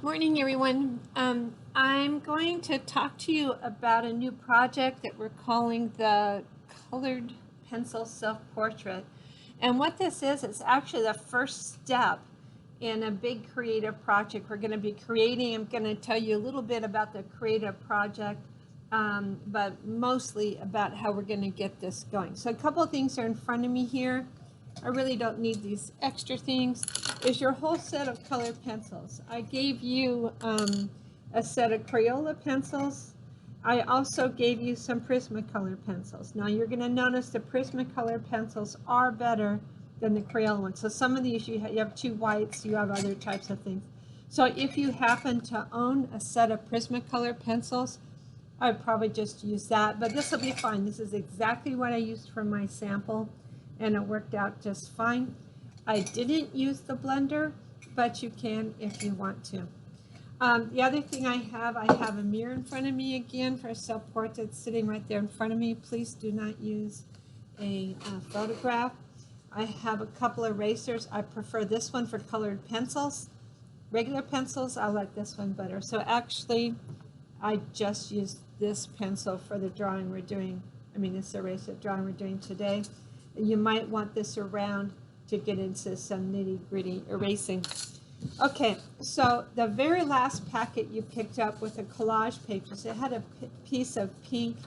Morning, everyone. I'm going to talk to you about a new project that we're calling the Colored Pencil Self-Portrait. And what this is, it's actually the first step in a big creative project we're going to be creating. I'm going to tell you a little bit about the creative project, but mostly about how we're going to get this going. So a couple of things are in front of me here. I really don't need these extra things. Is your whole set of colored pencils. I gave you a set of Crayola pencils. I also gave you some Prismacolor pencils. Now you're going to notice the Prismacolor pencils are better than the Crayola ones. So some of these you have two whites, you have other types of things. So if you happen to own a set of Prismacolor pencils, I'd probably just use that, but this will be fine. This is exactly what I used for my sample, and it worked out just fine. I didn't use the blender, but you can if you want to. The other thing I have a mirror in front of me again for a self-portrait sitting right there in front of me. Please do not use a photograph. I have a couple of erasers. I prefer this one for colored pencils. Regular pencils, I like this one better. So actually, I just used this pencil for the drawing we're doing. This eraser drawing we're doing today. You might want this around to get into some nitty-gritty erasing. Okay, so the very last packet you picked up with the collage papers, it had a piece of pink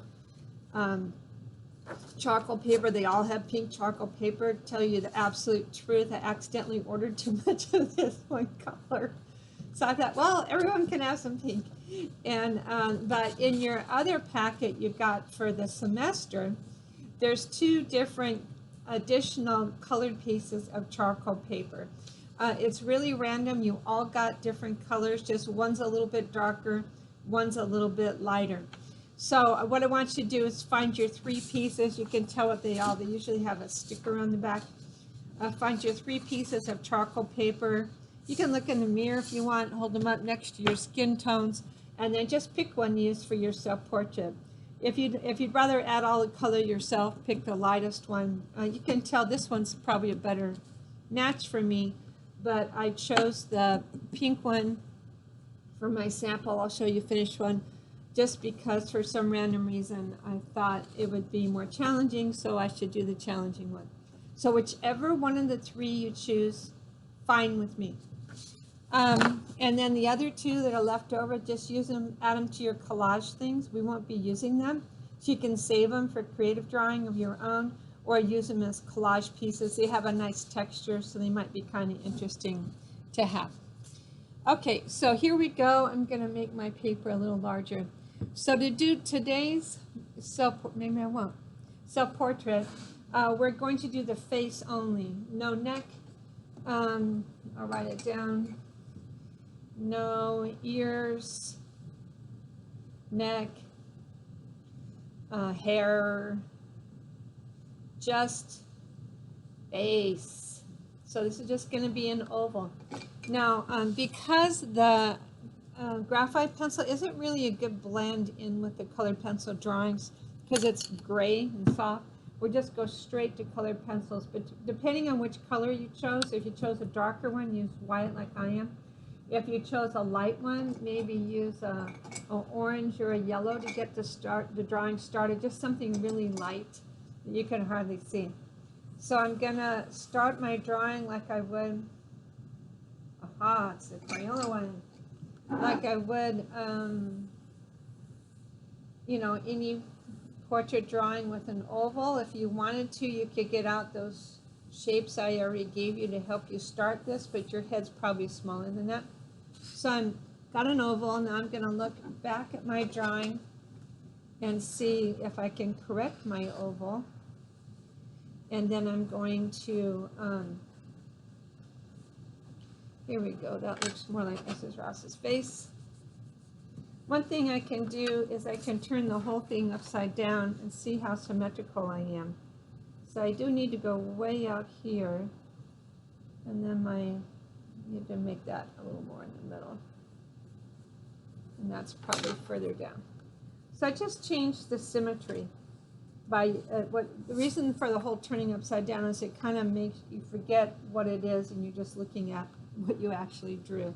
charcoal paper. They all have pink charcoal paper. To tell you the absolute truth, I accidentally ordered too much of this one color. So I thought, well, everyone can have some pink. And but in your other packet you got for the semester, there's two different additional colored pieces of charcoal paper. It's really random. You all got different colors, just one's a little bit darker, one's a little bit lighter. So what I want you to do is find your three pieces. You can tell what they are. They usually have a sticker on the back. Find your three pieces of charcoal paper. You can look in the mirror if you want, hold them up next to your skin tones, and then just pick one to use for your self-portrait. If you'd rather add all the color yourself, pick the lightest one. You can tell this one's probably a better match for me, but I chose the pink one for my sample. I'll show you finished one just because for some random reason I thought it would be more challenging, so I should do the challenging one. So whichever one of the three you choose, fine with me. And then the other two that are left over, just use them, add them to your collage things. We won't be using them. So you can save them for creative drawing of your own or use them as collage pieces. They have a nice texture, so they might be kind of interesting to have. Okay, so here we go. I'm going to make my paper a little larger. So to do today's self-portrait, we're going to do the face only. No neck. I'll write it down. No ears, neck, hair, just face. So this is just going to be an oval. Now, because the graphite pencil isn't really a good blend in with the colored pencil drawings because it's gray and soft, we'll just go straight to colored pencils. But depending on which color you chose, if you chose a darker one, use white like I am. If you chose a light one, maybe use an orange or a yellow to get the drawing started, just something really light that you can hardly see. So I'm going to start my drawing like I would, it's the Crayola one, like I would, any portrait drawing with an oval. If you wanted to, you could get out those shapes I already gave you to help you start this, but your head's probably smaller than that. So I've got an oval. Now I'm going to look back at my drawing and see if I can correct my oval. And then I'm going to, here we go. That looks more like Mrs. Ross's face. One thing I can do is I can turn the whole thing upside down and see how symmetrical I am. So I do need to go way out here, and then I need to make that a little more in the middle. And that's probably further down. So I just changed the symmetry. The reason for the whole turning upside down is it kind of makes you forget what it is and you're just looking at what you actually drew.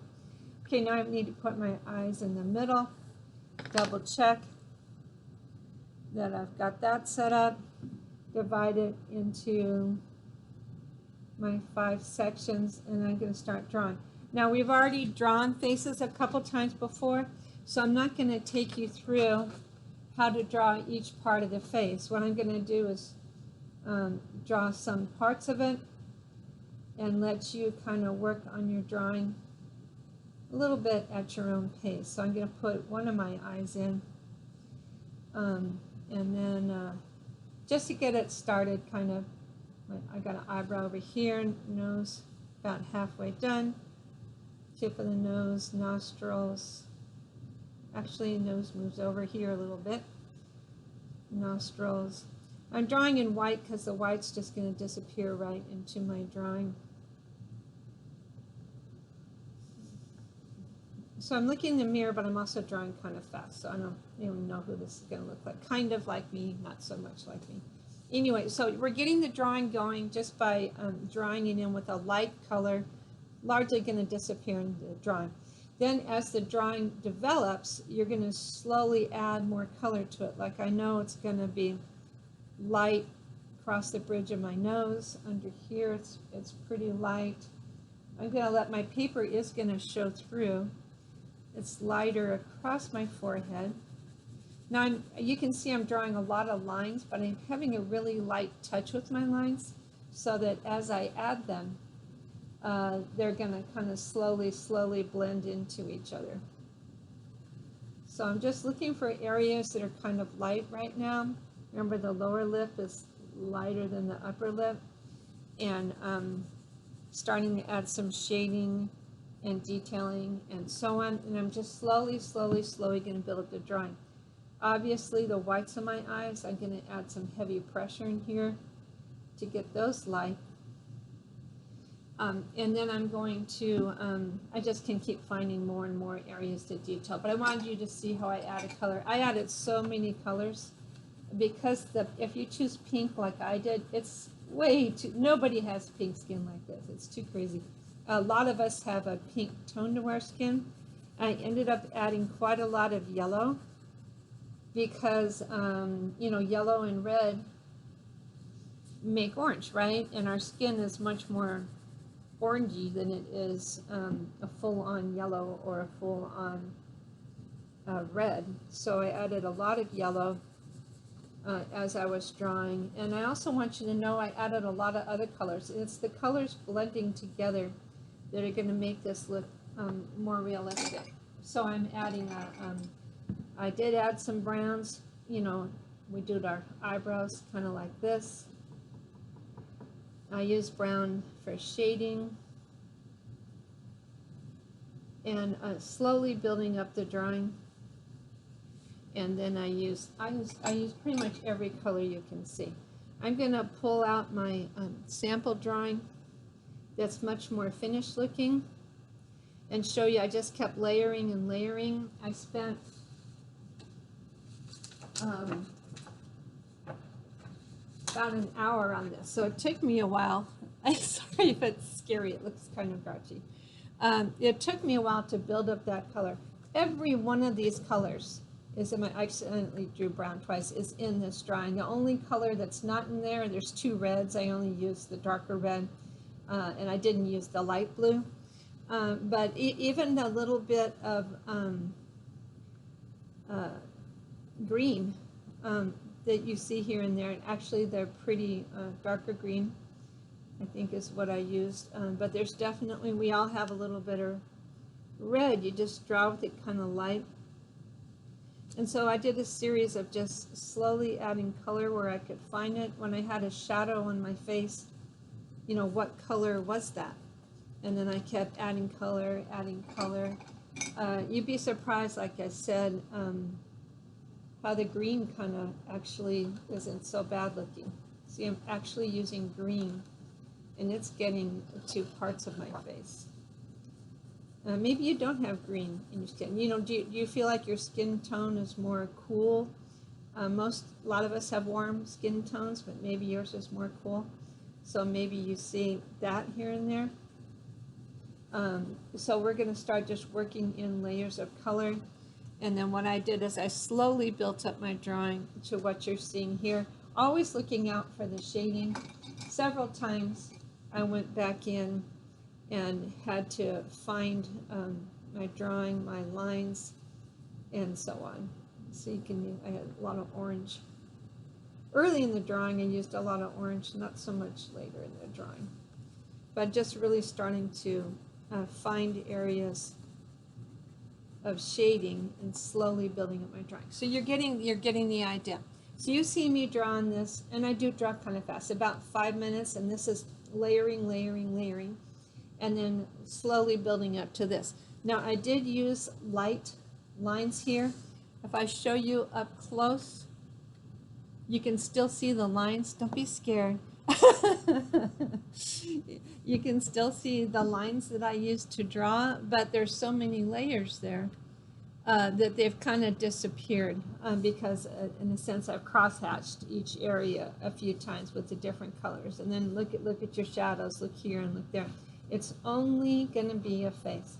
Okay, now I need to put my eyes in the middle, double check that I've got that set up, divide it into my 5 sections, and I'm going to start drawing. Now we've already drawn faces a couple times before, so I'm not going to take you through how to draw each part of the face. What I'm going to do is draw some parts of it and let you kind of work on your drawing a little bit at your own pace. So I'm going to put one of my eyes in, and then just to get it started, kind of, I got an eyebrow over here, nose about halfway done, tip of the nose, nostrils. Actually, nose moves over here a little bit. Nostrils. I'm drawing in white because the white's just going to disappear right into my drawing. So I'm looking in the mirror, but I'm also drawing kind of fast, so I don't even know who this is going to look like. Kind of like me, not so much like me. Anyway, so we're getting the drawing going just by drawing it in with a light color, largely going to disappear in the drawing. Then as the drawing develops, you're going to slowly add more color to it. Like I know it's going to be light across the bridge of my nose. Under here, it's pretty light. I'm going to let my paper is going to show through. It's lighter across my forehead. Now you can see I'm drawing a lot of lines, but I'm having a really light touch with my lines so that as I add them, they're going to kind of slowly blend into each other. So I'm just looking for areas that are kind of light right now. Remember, the lower lip is lighter than the upper lip, and starting to add some shading and detailing and so on. And I'm just slowly going to build up the drawing. Obviously, the whites of my eyes, I'm going to add some heavy pressure in here to get those light. And then I'm going to, I just can keep finding more and more areas to detail. But I wanted you to see how I added color. I added so many colors because if you choose pink like I did, it's way too, nobody has pink skin like this. It's too crazy. A lot of us have a pink tone to our skin. I ended up adding quite a lot of yellow because, you know, yellow and red make orange, right? And our skin is much more orangey than it is a full-on yellow or a full-on red. So I added a lot of yellow as I was drawing. And I also want you to know I added a lot of other colors. It's the colors blending together that are going to make this look more realistic. So I'm adding I did add some browns. You know, we do our eyebrows kind of like this. I use brown for shading, and slowly building up the drawing. And then I use pretty much every color you can see. I'm going to pull out my sample drawing that's much more finished looking and show you. I just kept layering and layering. I spent about an hour on this, so it took me a while. I'm sorry if it's scary, it looks kind of grouchy. It took me a while to build up that color. Every one of these colors is in my, I accidentally drew brown twice, is in this drawing. The only color that's not in there's 2 reds. I only used the darker red, and I didn't use the light blue. But even a little bit of green that you see here and there, and actually they're pretty darker green, I think is what I used. But there's definitely, we all have a little bit of red. You just draw with it kind of light. And so I did a series of just slowly adding color where I could find it. When I had a shadow on my face, you know, what color was that? And then I kept adding color, adding color. You'd be surprised, like I said, how the green kind of actually isn't so bad looking. See, I'm actually using green, and it's getting 2 parts of my face. Maybe you don't have green in your skin. You know, do you feel like your skin tone is more cool? A lot of us have warm skin tones, but maybe yours is more cool. So maybe you see that here and there. So we're going to start just working in layers of color. And then what I did is I slowly built up my drawing to what you're seeing here, always looking out for the shading. Several times I went back in and had to find my drawing, my lines, and so on. So you can, I had a lot of orange. Early in the drawing I used a lot of orange, not so much later in the drawing. But just really starting to find areas of shading and slowly building up my drawing. So you're getting the idea. So you see me drawing this, and I do draw kind of fast, about 5 minutes, and this is layering, layering, layering, and then slowly building up to this. Now I did use light lines here. If I show you up close, you can still see the lines. Don't be scared. You can still see the lines that I used to draw, but there's so many layers there that they've kind of disappeared because in a sense I've crosshatched each area a few times with the different colors. And then look at your shadows, look here and look there. It's only going to be a face.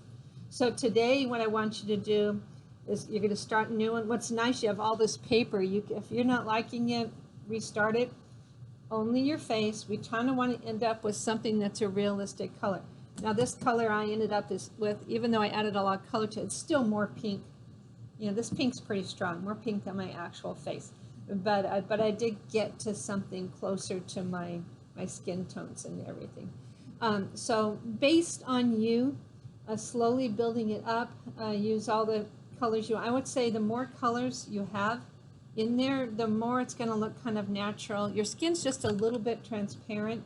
So today what I want you to do is you're going to start a new one. What's nice, you have all this paper. If you're not liking it, restart it. Only your face. We kind of want to end up with something that's a realistic color. Now this color I ended up with, even though I added a lot of color to it, it's still more pink. You know, this pink's pretty strong, more pink than my actual face. But I did get to something closer to my skin tones and everything. So based on you slowly building it up, use all the colors you want. I would say the more colors you have in there, the more it's going to look kind of natural. Your skin's just a little bit transparent.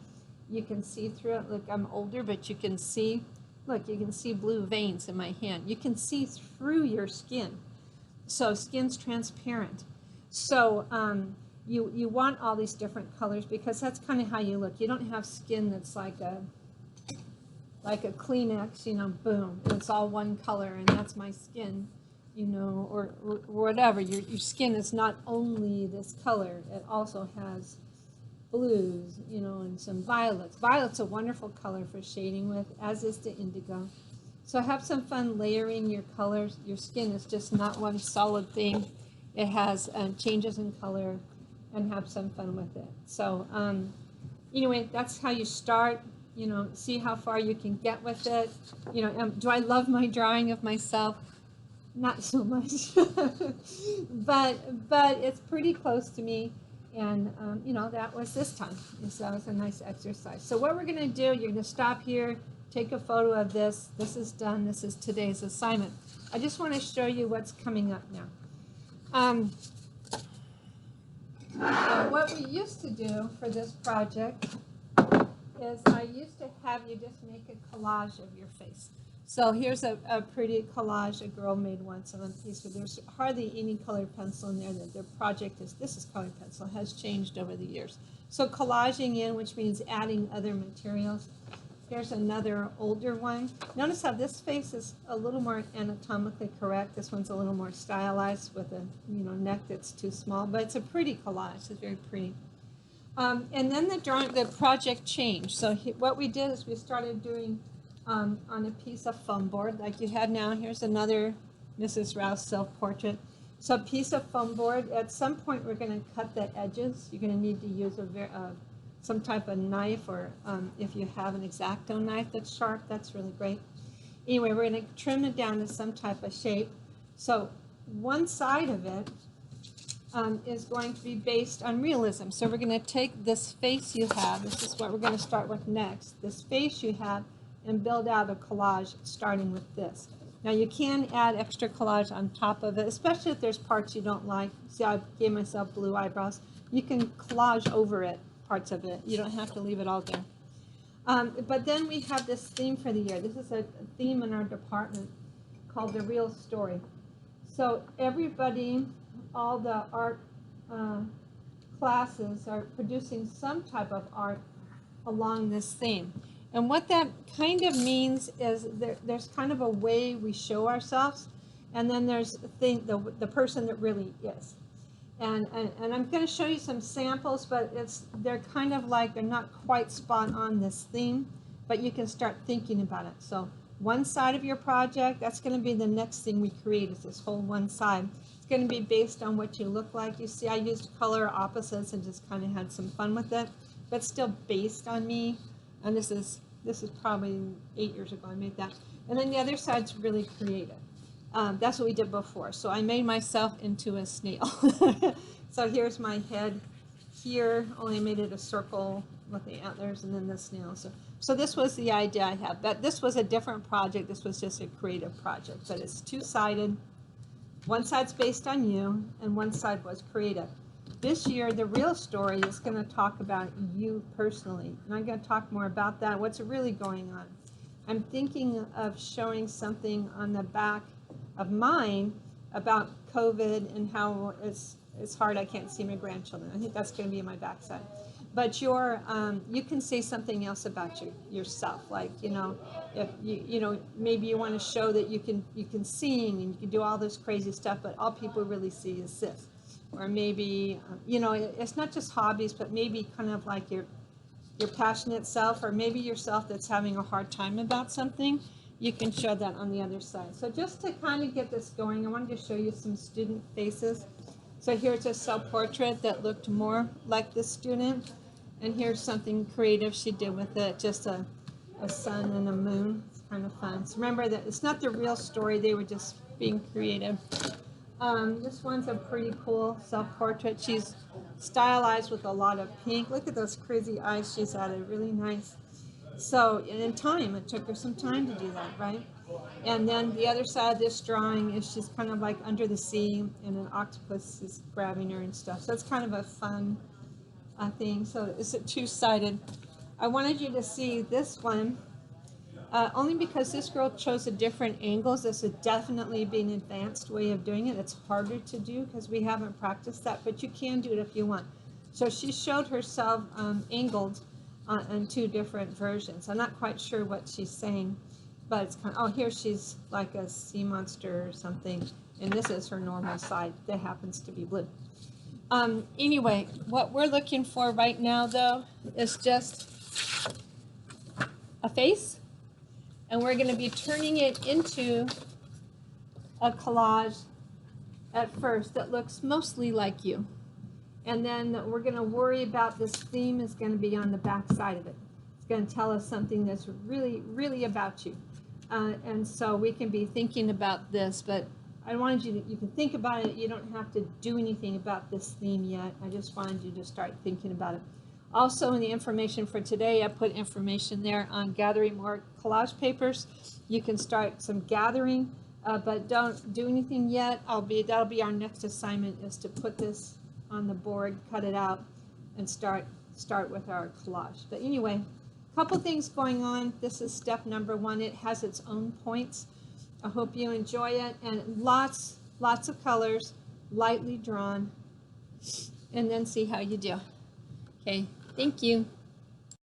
You can see through it. Look, I'm older, but you can see, look, you can see blue veins in my hand. You can see through your skin. So skin's transparent. So you want all these different colors because that's kind of how you look. You don't have skin that's like a Kleenex, you know, boom, it's all one color and that's my skin. You know, or whatever. Your skin is not only this color, it also has blues, you know, and some violets. Violet's a wonderful color for shading with, as is the indigo. So have some fun layering your colors. Your skin is just not one solid thing. It has changes in color, and have some fun with it. So anyway, that's how you start. You know, see how far you can get with it. You know, do I love my drawing of myself? Not so much, but it's pretty close to me, and you know, that was this time. So that was a nice exercise. So what we're going to do, you're going to stop here, take a photo of this. This is done. This is today's assignment. I just want to show you what's coming up now. What we used to do for this project is I used to have you just make a collage of your face. So here's a pretty collage a girl made once on a piece where there's hardly any colored pencil in there. Their project is, this is colored pencil, has changed over the years. So collaging in, which means adding other materials. Here's another older one. Notice how this face is a little more anatomically correct. This one's a little more stylized with a neck that's too small, but it's a pretty collage. It's very pretty. And then the project changed. So what we did is we started doing on a piece of foam board like you have now. Here's another Mrs. Rouse self-portrait. So a piece of foam board. At some point we're going to cut the edges. You're going to need to use some type of knife, or if you have an X-Acto knife that's sharp, that's really great. Anyway, we're going to trim it down to some type of shape. So one side of it is going to be based on realism. So we're going to take this face you have. This is what we're going to start with next. This face you have, and build out a collage starting with this. Now you can add extra collage on top of it, especially if there's parts you don't like. See, I gave myself blue eyebrows. You can collage over it, parts of it. You don't have to leave it all there. But then we have this theme for the year. This is a theme in our department called The Real Story. So everybody, all the art classes are producing some type of art along this theme. And what that kind of means is there's kind of a way we show ourselves, and then there's the person that really is. And I'm going to show you some samples, but they're kind of like, they're not quite spot on this theme, but you can start thinking about it. So one side of your project, that's going to be the next thing we create, is this whole one side. It's going to be based on what you look like. You see, I used color opposites and just kind of had some fun with it, but still based on me. And this is probably 8 years ago I made that. And then the other side's really creative. That's what we did before. So I made myself into a snail. So here's my head here, only made it a circle with the antlers and then the snail. So this was the idea I had. But this was a different project. This was just a creative project, but it's two-sided. One side's based on you, and one side was creative. This year, the real story is going to talk about you personally, and I'm going to talk more about that, what's really going on. I'm thinking of showing something on the back of mine about COVID and how it's hard. I can't see my grandchildren. I think that's going to be my backside. But you can say something else about yourself, like, if maybe you want to show that you can sing and you can do all this crazy stuff, but all people really see is this. Or maybe it's not just hobbies, but maybe kind of like your passionate self, or maybe yourself that's having a hard time about something. You can show that on the other side. So just to kind of get this going, I wanted to show you some student faces. So here's a self-portrait that looked more like this student. And here's something creative she did with it, just a sun and a moon. It's kind of fun. So remember that it's not the real story, they were just being creative. This one's a pretty cool self-portrait. She's stylized with a lot of pink. Look at those crazy eyes she's added, really nice. So in time, it took her some time to do that, right? And then the other side of this drawing is she's kind of like under the sea and an octopus is grabbing her and stuff. So it's kind of a fun thing. So it's a two-sided. I wanted you to see this one only because this girl chose a different angles. This would definitely be an advanced way of doing it. It's harder to do because we haven't practiced that, but you can do it if you want. So she showed herself angled in two different versions. I'm not quite sure what she's saying, but it's kind of, here she's like a sea monster or something, and this is her normal side that happens to be blue. Anyway, what we're looking for right now, though, is just a face, and we're going to be turning it into a collage at first that looks mostly like you. And then we're going to worry about this theme is going to be on the back side of it. It's going to tell us something that's really, really about you. And so we can be thinking about this, but I wanted you can think about it. You don't have to do anything about this theme yet. I just wanted you to start thinking about it. Also, in the information for today, I put information there on gathering more collage papers. You can start some gathering, but don't do anything yet. That'll be our next assignment, is to put this on the board, cut it out, and start with our collage. But anyway, a couple things going on. This is step number 1. It has its own points. I hope you enjoy it, and lots of colors, lightly drawn, and then see how you do. Okay, thank you.